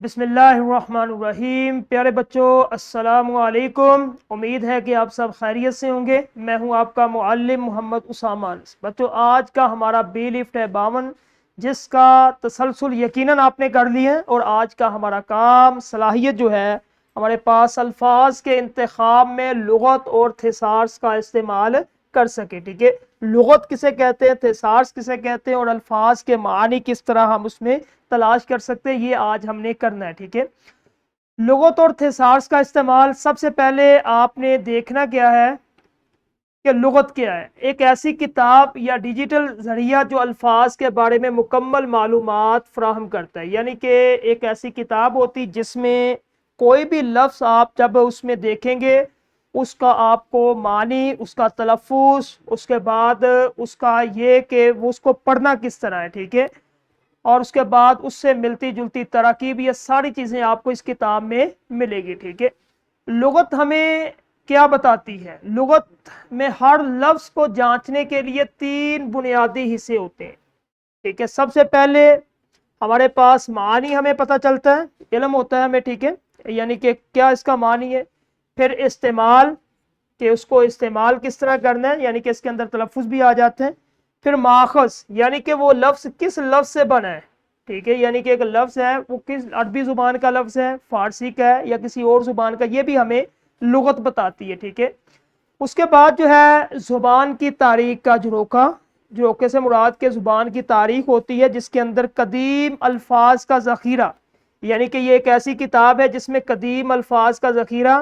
بسم اللہ الرحمن الرحیم۔ پیارے بچوں السلام علیکم۔ امید ہے کہ آپ سب خیریت سے ہوں گے۔ میں ہوں آپ کا معلم محمد اسامہ انس۔ بچوں آج کا ہمارا بی لفٹ ہے 52، جس کا تسلسل یقیناً آپ نے کر لی ہے، اور آج کا ہمارا کام صلاحیت جو ہے ہمارے پاس الفاظ کے انتخاب میں لغت اور تھیسارس کا استعمال کر سکے۔ ٹھیک ہے، لغت کسے کہتے ہیں، تھیسارس کسے کہتے ہیں، اور الفاظ کے معنی کس طرح ہم اس میں تلاش کر سکتے ہیں، یہ آج ہم نے کرنا ہے۔ ٹھیک ہے، لغت اور تھیسارس کا استعمال سب سے پہلے آپ نے دیکھنا کیا ہے کہ لغت کیا ہے۔ ایک ایسی کتاب یا ڈیجیٹل ذریعہ جو الفاظ کے بارے میں مکمل معلومات فراہم کرتا ہے، یعنی کہ ایک ایسی کتاب ہوتی جس میں کوئی بھی لفظ آپ جب اس میں دیکھیں گے اس کا آپ کو معنی، اس کا تلفظ، اس کے بعد اس کا یہ کہ وہ اس کو پڑھنا کس طرح ہے، ٹھیک ہے، اور اس کے بعد اس سے ملتی جلتی تراکیب، یہ ساری چیزیں آپ کو اس کتاب میں ملے گی۔ ٹھیک ہے، لغت ہمیں کیا بتاتی ہے؟ لغت میں ہر لفظ کو جانچنے کے لیے 3 بنیادی حصے ہوتے ہیں۔ ٹھیک ہے، سب سے پہلے ہمارے پاس معنی ہمیں پتہ چلتا ہے، علم ہوتا ہے ہمیں، ٹھیک ہے، یعنی کہ کیا اس کا معنی ہے۔ پھر استعمال، کہ اس کو استعمال کس طرح کرنا ہے، یعنی کہ اس کے اندر تلفظ بھی آ جاتے ہیں۔ پھر ماخذ، یعنی کہ وہ لفظ کس لفظ سے بنا ہے، ٹھیک ہے، یعنی کہ ایک لفظ ہے وہ کس عربی زبان کا لفظ ہے، فارسی کا ہے یا کسی اور زبان کا، یہ بھی ہمیں لغت بتاتی ہے۔ ٹھیک ہے، اس کے بعد جو ہے زبان کی تاریخ کا جھروکا، جھروکے سے مراد کے زبان کی تاریخ ہوتی ہے جس کے اندر قدیم الفاظ کا ذخیرہ، یعنی کہ یہ ایک ایسی کتاب ہے جس میں قدیم الفاظ کا ذخیرہ،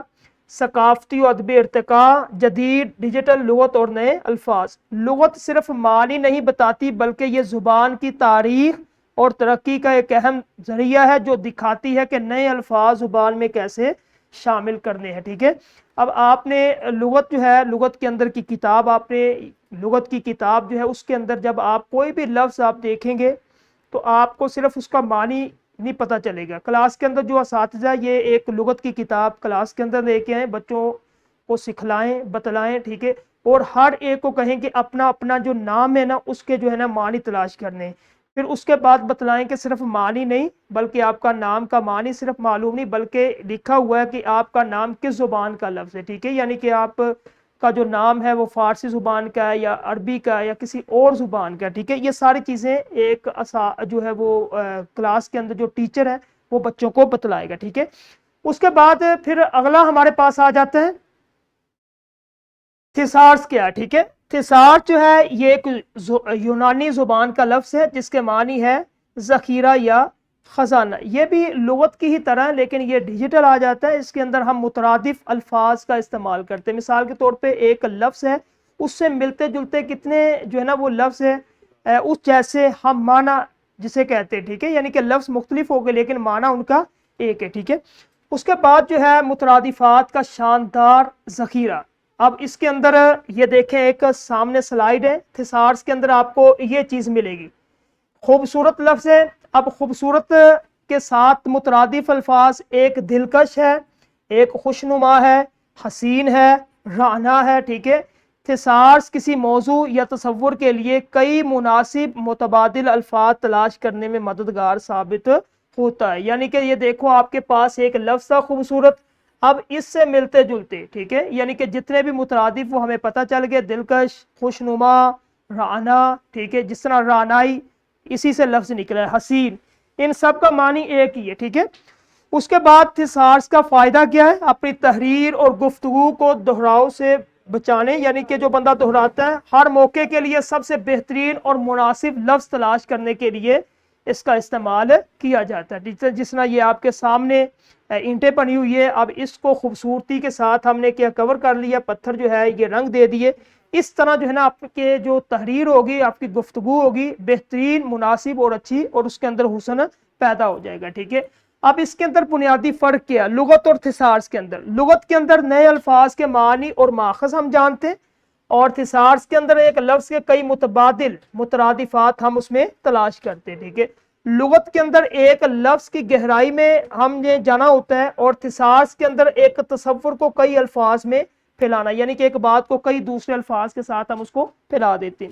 ثقافتی و ادبی ارتقاء، جدید ڈیجیٹل لغت اور نئے الفاظ۔ لغت صرف معنی نہیں بتاتی بلکہ یہ زبان کی تاریخ اور ترقی کا ایک اہم ذریعہ ہے جو دکھاتی ہے کہ نئے الفاظ زبان میں کیسے شامل کرنے ہیں۔ ٹھیک ہے، اب آپ نے لغت جو ہے، لغت کے اندر کی کتاب، آپ نے لغت کی کتاب جو ہے اس کے اندر جب آپ کوئی بھی لفظ آپ دیکھیں گے تو آپ کو صرف اس کا معنی نہیں پتہ چلے گا۔ کلاس کے اندر جو اساتذہ یہ ایک لغت کی کتاب کلاس کے اندر لے کے آئیں، بچوں کو سکھلائیں، بتلائیں، ٹھیک ہے، اور ہر ایک کو کہیں کہ اپنا اپنا جو نام ہے نا اس کے جو ہے نا معنی تلاش کرنے، پھر اس کے بعد بتلائیں کہ صرف معنی نہیں بلکہ آپ کا نام کا معنی صرف معلوم نہیں بلکہ لکھا ہوا ہے کہ آپ کا نام کس زبان کا لفظ ہے، ٹھیک ہے، یعنی کہ آپ کا جو نام ہے وہ فارسی زبان کا ہے یا عربی کا ہے یا کسی اور زبان کا ہے، ٹھیک ہے، یہ ساری چیزیں ایک جو ہے وہ کلاس کے اندر جو ٹیچر ہے وہ بچوں کو بتلائے گا۔ ٹھیک ہے، اس کے بعد پھر اگلا ہمارے پاس آ جاتا ہے تھیسارس کیا ہے۔ ٹھیک ہے، تھیسارس جو ہے یہ ایک یونانی زبان کا لفظ ہے جس کے معنی ہے ذخیرہ یا خزانہ۔ یہ بھی لغت کی ہی طرح ہے لیکن یہ ڈیجیٹل آ جاتا ہے، اس کے اندر ہم مترادف الفاظ کا استعمال کرتے ہیں۔ مثال کے طور پہ ایک لفظ ہے، اس سے ملتے جلتے کتنے جو ہے نا وہ لفظ ہے اس جیسے ہم معنی جسے کہتے ہیں، ٹھیک ہے، یعنی کہ لفظ مختلف ہو گئے لیکن معنی ان کا ایک ہے۔ ٹھیک ہے، اس کے بعد جو ہے مترادفات کا شاندار ذخیرہ۔ اب اس کے اندر یہ دیکھیں، ایک سامنے سلائیڈ ہے، تھیسارس کے اندر آپ کو یہ چیز ملے گی، خوبصورت لفظ ہے۔ اب خوبصورت کے ساتھ مترادف الفاظ، ایک دلکش ہے، ایک خوشنما ہے، حسین ہے، رعنا ہے، ٹھیک ہے۔ تھیسارس کسی موضوع یا تصور کے لیے کئی مناسب متبادل الفاظ تلاش کرنے میں مددگار ثابت ہوتا ہے، یعنی کہ یہ دیکھو آپ کے پاس ایک لفظ تھا خوبصورت، اب اس سے ملتے جلتے، ٹھیک ہے، یعنی کہ جتنے بھی مترادف وہ ہمیں پتہ چل گئے، دلکش، خوشنما، رعنا، ٹھیک ہے، جس طرح رعنائی اسی سے لفظ نکلا ہے، حسین، ان سب کا معنی ایک ہی ہے۔ ٹھیک ہے، اس کے بعد تھیسارس کا فائدہ کیا ہے؟ اپنی تحریر اور گفتگو کو دہراؤ سے بچانے، یعنی کہ جو بندہ دہراتا ہے ہر موقع کے لیے سب سے بہترین اور مناسب لفظ تلاش کرنے کے لیے اس کا استعمال کیا جاتا ہے۔ جس طرح یہ آپ کے سامنے اینٹیں بنی ہوئی ہے، اب اس کو خوبصورتی کے ساتھ ہم نے کیا کور کر لیا، پتھر جو ہے یہ رنگ دے دیے، اس طرح جو ہے نا آپ کے جو تحریر ہوگی، آپ کی گفتگو ہوگی بہترین، مناسب اور اچھی، اور اس کے اندر حسن پیدا ہو جائے گا۔ ٹھیک ہے، اب اس کے اندر بنیادی فرق کیا لغت اور تھیسارس کے اندر؟ لغت کے اندر نئے الفاظ کے معنی اور ماخذ ہم جانتے ہیں، اور تھیسارس کے اندر ایک لفظ کے کئی متبادل مترادفات ہم اس میں تلاش کرتے ہیں۔ ٹھیک ہے، لغت کے اندر ایک لفظ کی گہرائی میں ہم نے جانا ہوتا ہے، اور تھیسارس کے اندر ایک تصور کو کئی الفاظ میں پھیلانا، یعنی کہ ایک بات کو کئی دوسرے الفاظ کے ساتھ ہم اس کو پھیلا دیتے ہیں۔